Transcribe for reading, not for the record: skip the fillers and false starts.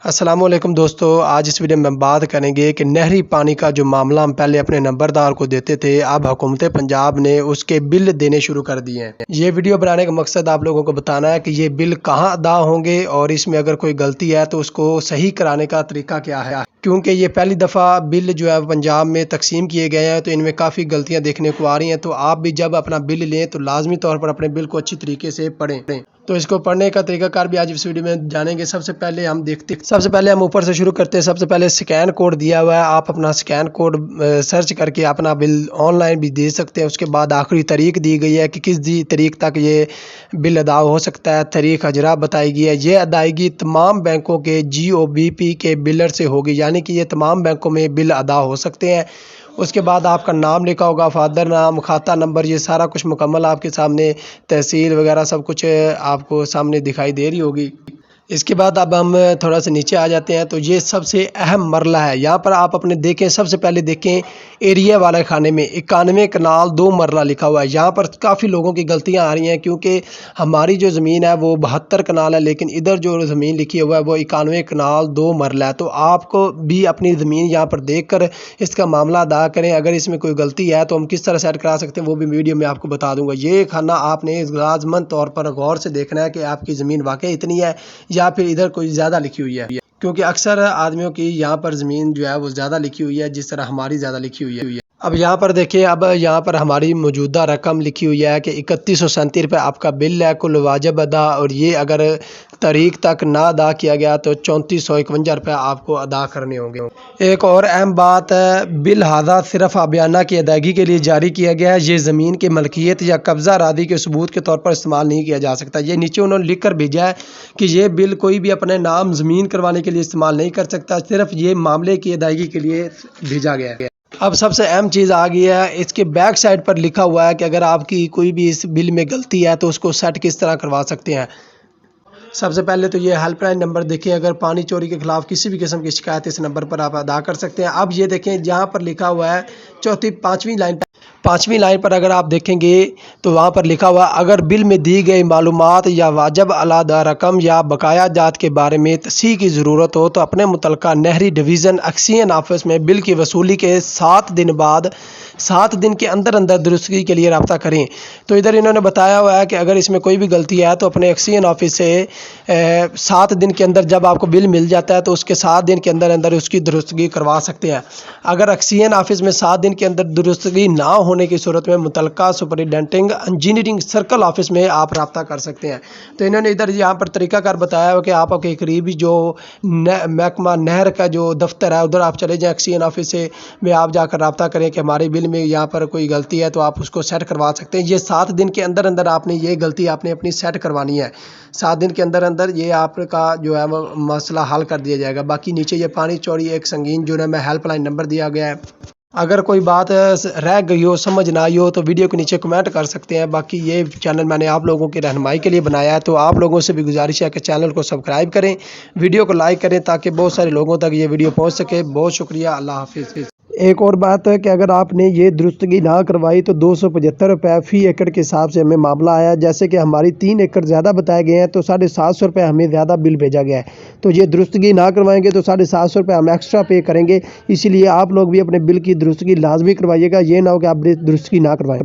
السلام علیکم دوستو، آج اس ویڈیو میں بات کریں گے کہ نہری پانی کا جو معاملہ ہم پہلے اپنے نمبردار کو دیتے تھے، اب حکومت پنجاب نے اس کے بل دینے شروع کر دیے ہیں۔ یہ ویڈیو بنانے کا مقصد آپ لوگوں کو بتانا ہے کہ یہ بل کہاں ادا ہوں گے اور اس میں اگر کوئی غلطی ہے تو اس کو صحیح کرانے کا طریقہ کیا ہے، کیونکہ یہ پہلی دفعہ بل جو ہے پنجاب میں تقسیم کیے گئے ہیں تو ان میں کافی غلطیاں دیکھنے کو آ رہی ہیں۔ تو آپ بھی جب اپنا بل لیں تو لازمی طور پر اپنے بل کو اچھی طریقے سے پڑھیں۔ تو اس کو پڑھنے کا طریقہ کار بھی آج اس ویڈیو میں جانیں گے۔ سب سے پہلے ہم اوپر سے شروع کرتے ہیں۔ سب سے پہلے سکین کوڈ دیا ہوا ہے، آپ اپنا سکین کوڈ سرچ کر کے اپنا بل آن لائن بھی دے سکتے ہیں۔ اس کے بعد آخری تاریخ دی گئی ہے کہ کس تاریخ تک یہ بل ادا ہو سکتا ہے، تاریخ اجرا بتائی گئی ہے۔ یہ ادائیگی تمام بینکوں کے GOBP کے بلر سے ہوگی، یعنی کہ یہ تمام بینکوں میں بل ادا ہو سکتے ہیں۔ اس کے بعد آپ کا نام لکھا ہوگا، فادر نام، کھاتہ نمبر، یہ سارا کچھ مکمل آپ کے سامنے، تحصیل وغیرہ سب کچھ آپ کو سامنے دکھائی دے رہی ہوگی۔ اس کے بعد اب ہم تھوڑا سا نیچے آ جاتے ہیں تو یہ سب سے اہم مرحلہ ہے۔ یہاں پر آپ اپنے دیکھیں، سب سے پہلے دیکھیں ایریا والے کھانے میں 91 کنال 2 مرلہ لکھا ہوا ہے۔ یہاں پر کافی لوگوں کی غلطیاں آ رہی ہیں کیونکہ ہماری جو زمین ہے وہ 72 کنال ہے، لیکن ادھر جو زمین لکھی ہوا ہے وہ 91 کنال 2 مرلہ ہے۔ تو آپ کو بھی اپنی زمین یہاں پر دیکھ کر اس کا معاملہ ادا کریں۔ اگر اس میں کوئی غلطی ہے تو ہم کس طرح سیٹ کرا سکتے ہیں وہ بھی ویڈیو میں آپ کو بتا دوں گا۔ یہ کھانا آپ نے لازماً طور پر غور سے دیکھنا ہے کہ آپ کی زمین واقعی اتنی ہے یا پھر ادھر کوئی زیادہ لکھی ہوئی ہے، کیونکہ اکثر آدمیوں کی یہاں پر زمین جو ہے وہ زیادہ لکھی ہوئی ہے، جس طرح ہماری زیادہ لکھی ہوئی ہے۔ اب یہاں پر دیکھیں، اب یہاں پر ہماری موجودہ رقم لکھی ہوئی ہے کہ 3137 روپے آپ کا بل ہے کل واجب ادا، اور یہ اگر تاریخ تک نہ ادا کیا گیا تو 3451 روپے آپ کو ادا کرنے ہوں گے۔ ایک اور اہم بات ہے، بل ہذا صرف آبیانہ کی ادائیگی کے لیے جاری کیا گیا ہے، یہ زمین کی ملکیت یا قبضہ ارادی کے ثبوت کے طور پر استعمال نہیں کیا جا سکتا۔ یہ نیچے انہوں نے لکھ کر بھیجا ہے کہ یہ بل کوئی بھی اپنے نام زمین کروانے کے لیے استعمال نہیں کر سکتا، صرف یہ معاملے کی ادائیگی کے لیے بھیجا گیا ہے۔ اب سب سے اہم چیز آ گئی ہے، اس کے بیک سائڈ پر لکھا ہوا ہے کہ اگر آپ کی کوئی بھی اس بل میں غلطی ہے تو اس کو سیٹ کس طرح کروا سکتے ہیں۔ سب سے پہلے تو یہ ہیلپ لائن نمبر دیکھیں، اگر پانی چوری کے خلاف کسی بھی قسم کی شکایت اس نمبر پر آپ ادا کر سکتے ہیں۔ اب یہ دیکھیں جہاں پر لکھا ہوا ہے پانچویں لائن پر اگر آپ دیکھیں گے تو وہاں پر لکھا ہوا اگر بل میں دی گئی معلومات یا واجب الادا رقم یا بقایا جات کے بارے میں تصحیح کی ضرورت ہو تو اپنے متعلقہ نہری ڈویژن ایکسائز آفس میں بل کی وصولی کے 7 دن کے اندر درستگی کے لیے رابطہ کریں۔ تو ادھر انہوں نے بتایا ہوا ہے کہ اگر اس میں کوئی بھی غلطی ہے تو اپنے ایکسائز آفس سے 7 دن کے اندر، جب آپ کو بل مل جاتا ہے تو اس کے 7 دن کے اندر اس کی درستگی کروا سکتے ہیں۔ اگر ایکسائز آفس میں 7 دن کے اندر درستگی نہ ہونے کی صورت میں متعلقہ سپرنٹینڈنٹ انجینئرنگ سرکل آفس میں آپ رابطہ کر سکتے ہیں۔ تو انہوں نے ادھر یہاں پر طریقہ کار بتایا ہوا کہ آپ کے قریبی جو محکمہ نہر کا جو دفتر ہے ادھر آپ چلے جائیں، ایکسائز آفس سے میں آپ جا کر رابطہ کریں کہ ہمارے بل میں یہاں پر کوئی غلطی ہے تو آپ اس کو سیٹ کروا سکتے ہیں۔ یہ 7 دن کے اندر آپ نے یہ غلطی آپ نے اپنی سیٹ کروانی ہے۔ 7 دن کے اندر یہ آپ کا جو ہے وہ مسئلہ حل کر دیا جائے گا۔ باقی نیچے یہ پانی چوری ایک سنگین جرم ہے، ہیلپ لائن نمبر دیا گیا ہے۔ اگر کوئی بات رہ گئی ہو، سمجھ نہ آئی ہو تو ویڈیو کے نیچے کمنٹ کر سکتے ہیں۔ باقی یہ چینل میں نے آپ لوگوں کی رہنمائی کے لیے بنایا ہے، تو آپ لوگوں سے بھی گزارش ہے کہ چینل کو سبسکرائب کریں، ویڈیو کو لائک کریں تاکہ بہت سارے لوگوں تک یہ ویڈیو پہنچ سکے۔ بہت شکریہ، اللہ حافظ۔ ایک اور بات ہے کہ اگر آپ نے یہ درستگی نہ کروائی تو 275 روپے فی ایکڑ کے حساب سے ہمیں معاملہ آیا، جیسے کہ ہماری 3 ایکڑ زیادہ بتائے گئے ہیں تو 750 روپے ہمیں زیادہ بل بھیجا گیا ہے۔ تو یہ درستگی نہ کروائیں گے تو 750 روپے ہم ایکسٹرا پے کریں گے، اسی لیے آپ لوگ بھی اپنے بل کی درستگی لازمی کروائیے گا، یہ نہ ہو کہ آپ درستگی نہ کروائیں۔